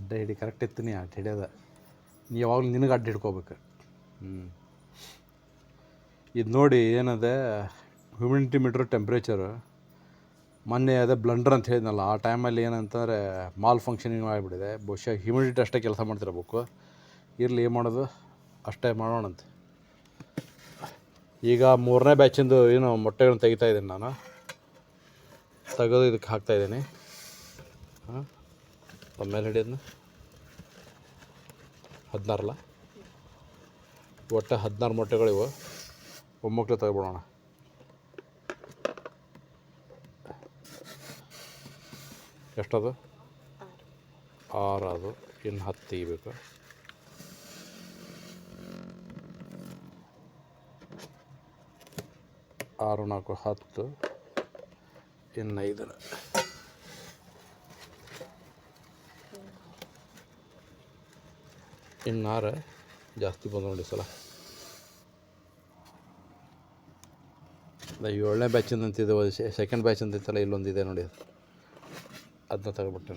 ಅಡ್ಡ ಹಿಡಿ ಕರೆಕ್ಟ್ ಇತ್ತು ನೀ ಅಡ್ಡ ಹಿಡಿಯೋದ ನೀ ಯಾವಾಗಲೂ ನಿನಗೆ ಅಡ್ಡ ಹಿಡ್ಕೋಬೇಕು. ಇದು ನೋಡಿ ಏನದೆ ಹ್ಯೂಮಿಡಿಟಿ ಮೀಟ್ರ್ ಟೆಂಪ್ರೇಚರು ಮೊನ್ನೆ ಅದೇ ಬ್ಲಂಡರ್ ಅಂತ ಹೇಳಿದ್ನಲ್ಲ, ಆ ಟೈಮಲ್ಲಿ ಏನಂತಂದರೆ ಮಾಲ್ ಫಂಕ್ಷನಿಂಗ್ ಆಗಿಬಿಟ್ಟಿದೆ. ಬಹುಶಃ ಹ್ಯೂಮಿಡಿಟಿ ಅಷ್ಟೇ ಕೆಲಸ ಮಾಡ್ತಿರ್ಬೇಕು. ಇರಲಿ, ಏನು ಮಾಡೋದು, ಅಷ್ಟೇ ಮಾಡೋಣಂತೆ. ಈಗ 3ನೇ ಬ್ಯಾಚಿಂದು ಏನು ಮೊಟ್ಟೆಗಳನ್ನ ತೆಗಿತಾಯಿದ್ದೀನಿ ನಾನು. ತೆಗೆದು ಇದಕ್ಕೆ ಹಾಕ್ತಾಯಿದ್ದೀನಿ. ಆಮೇಲೆ ಹಿಡಿಯೋದನ್ನ 16 ಒಟ್ಟು 16 ಮೊಟ್ಟೆಗಳಿವು. ಒಮ್ಮಕ್ಕಳು ತೆಗೆದ್ಬಿಡೋಣ. ಎಷ್ಟದು? 6 ಅದು. ಇನ್ನು 10 ತೆಗಿಬೇಕು. ಆರು 4 10, ಇನ್ನು 5. ಇನ್ನು 6 ಜಾಸ್ತಿ ಬಂದು ನೋಡಿ ಸಲ. 7ನೇ ಬ್ಯಾಚಿಂದ ಅಂತಿದೆ, ಸೆಕೆಂಡ್ ಬ್ಯಾಚ್ ಅಂತಿತ್ತಲ್ಲ, ಇಲ್ಲೊಂದಿದೆ ನೋಡಿ, ಅದನ್ನ ತೆಗೆದ್ಬಿಟ್ಟೆ.